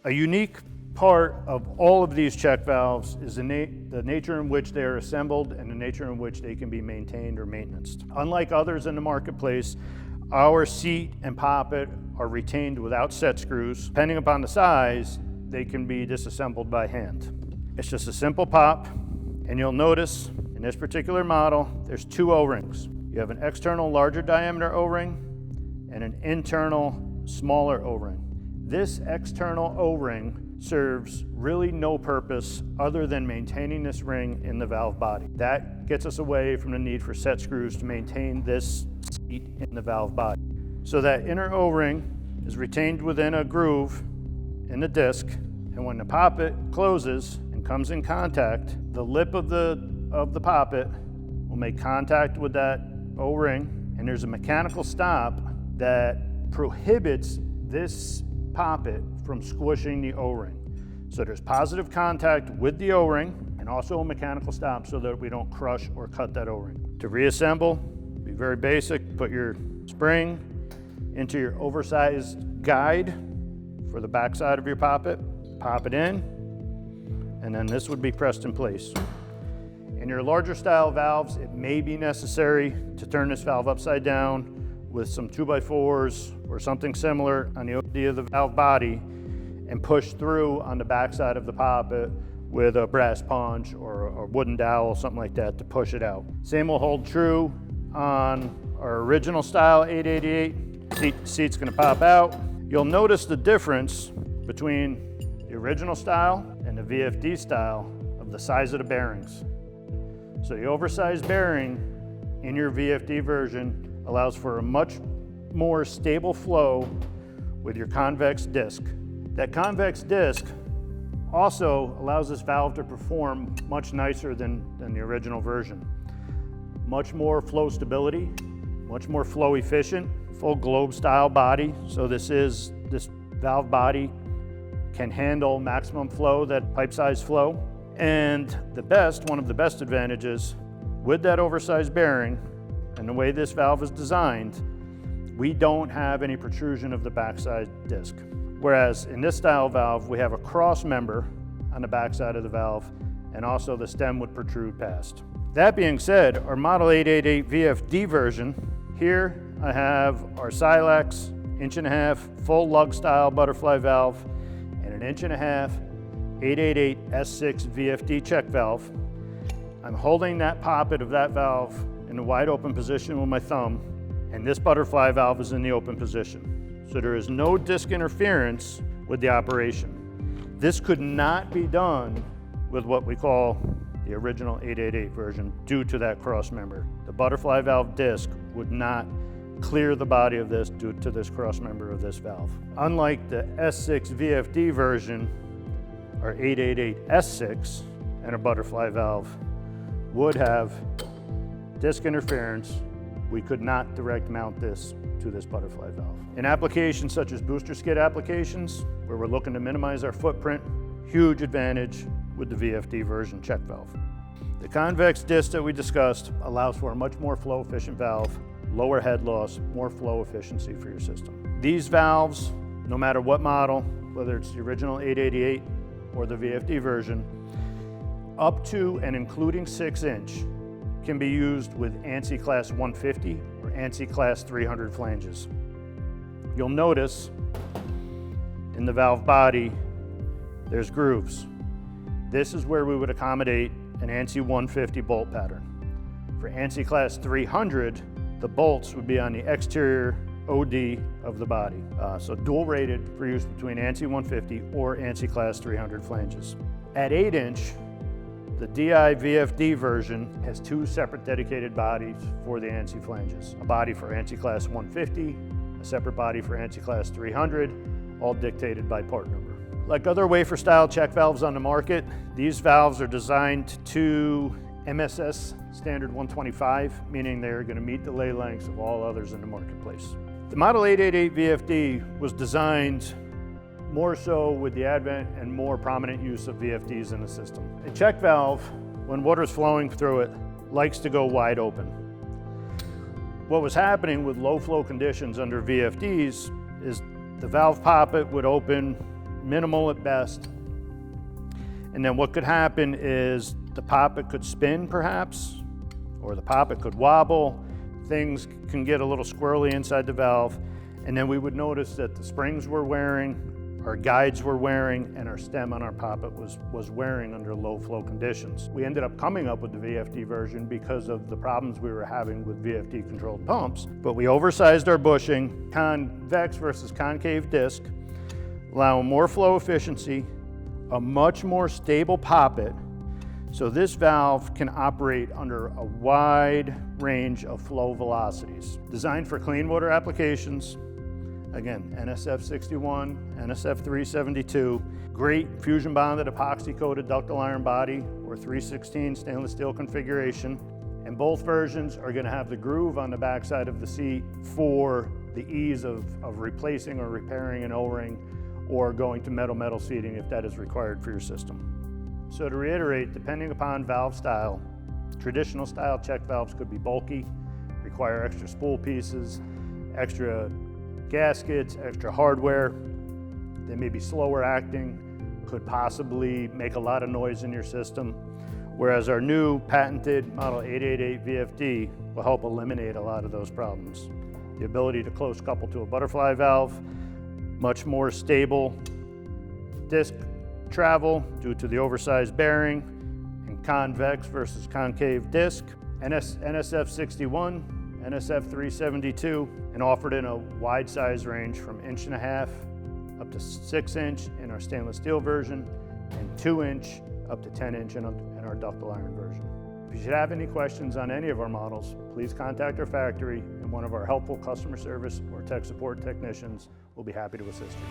A unique part of all of these check valves is the nature in which they are assembled and the nature in which they can be maintained or maintained. Unlike others in the marketplace, our seat and poppet are retained without set screws. Depending upon the size, they can be disassembled by hand. It's just a simple pop, and you'll notice in this particular model, there's two O-rings. You have an external larger diameter O-ring and an internal smaller O-ring. This external O-ring serves really no purpose other than maintaining this ring in the valve body. That gets us away from the need for set screws to maintain this seat in the valve body. So that inner O-ring is retained within a groove in the disc, and when the poppet closes and comes in contact, the lip of the poppet will make contact with that O-ring, and there's a mechanical stop that prohibits this poppet from squishing the O-ring. So there's positive contact with the O-ring and also a mechanical stop so that we don't crush or cut that O-ring. To reassemble, be very basic. Put your spring into your oversized guide for the back side of your poppet, pop it in, and then this would be pressed in place. In your larger style valves, it may be necessary to turn this valve upside down with some 2x4s or something similar on the OD of the valve body and push through on the back side of the poppet with a brass punch or a wooden dowel, something like that, to push it out. Same will hold true on our original style 888. Seat's gonna pop out. You'll notice the difference between the original style and the VFD style of the size of the bearings. So the oversized bearing in your VFD version allows for a much more stable flow with your convex disc. That convex disc also allows this valve to perform much nicer than the original version. Much more flow stability, much more flow efficient, full globe style body. So this valve body can handle maximum flow, that pipe size flow. And one of the best advantages with that oversized bearing and the way this valve is designed, we don't have any protrusion of the backside disc. Whereas in this style valve, we have a cross member on the backside of the valve, and also the stem would protrude past. That being said, our Model 888 VFD version, here I have our Silex 1.5" full lug style butterfly valve and an 1.5" 888S6VFD check valve. I'm holding that poppet of that valve in a wide open position with my thumb, and this butterfly valve is in the open position. So there is no disc interference with the operation. This could not be done with what we call the original 888 version due to that cross member. The butterfly valve disc would not clear the body of this due to this cross member of this valve. Unlike the S6 VFD version, our 888S6 and a butterfly valve would have disc interference. We could not direct mount this to this butterfly valve. In applications such as booster skid applications, where we're looking to minimize our footprint, huge advantage with the VFD version check valve. The convex disc that we discussed allows for a much more flow efficient valve, lower head loss, more flow efficiency for your system. These valves, no matter what model, whether it's the original 888 or the VFD version, up to and including 6" can be used with ANSI class 150 or ANSI class 300 flanges. You'll notice in the valve body, there's grooves. This is where we would accommodate an ANSI 150 bolt pattern. For ANSI class 300, the bolts would be on the exterior OD of the body. So dual rated for use between ANSI 150 or ANSI class 300 flanges. At 8". The DI VFD version has two separate dedicated bodies for the ANSI flanges. A body for ANSI class 150, a separate body for ANSI class 300, all dictated by part number. Like other wafer style check valves on the market, these valves are designed to MSS standard 125, meaning they're going to meet the lay lengths of all others in the marketplace. The Model 888 VFD was designed more so with the advent and more prominent use of VFDs in the system. A check valve, when water's flowing through it, likes to go wide open. What was happening with low flow conditions under VFDs is the valve poppet would open minimal at best. And then what could happen is the poppet could spin perhaps, or the poppet could wobble. Things can get a little squirrely inside the valve. And then we would notice that the springs were wearing, our guides were wearing, and our stem on our poppet was wearing under low flow conditions. We ended up coming up with the VFD version because of the problems we were having with VFD controlled pumps. But we oversized our bushing, convex versus concave disc, allowing more flow efficiency, a much more stable poppet, so this valve can operate under a wide range of flow velocities. Designed for clean water applications, again, NSF61, NSF372, great fusion bonded epoxy coated ductile iron body or 316 stainless steel configuration. And both versions are going to have the groove on the backside of the seat for the ease of replacing or repairing an O-ring or going to metal seating if that is required for your system. So to reiterate, depending upon valve style, traditional style check valves could be bulky, require extra spool pieces, extra gaskets, extra hardware. They may be slower acting, could possibly make a lot of noise in your system. Whereas our new patented model 888VFD will help eliminate a lot of those problems. The ability to close couple to a butterfly valve, much more stable disc travel due to the oversized bearing, and convex versus concave disc, NSF61, NSF372, and offered in a wide size range from 1.5" up to 6" in our stainless steel version, and 2" up to 10" in our ductile iron version. If you should have any questions on any of our models, please contact our factory, and one of our helpful customer service or tech support technicians will be happy to assist you.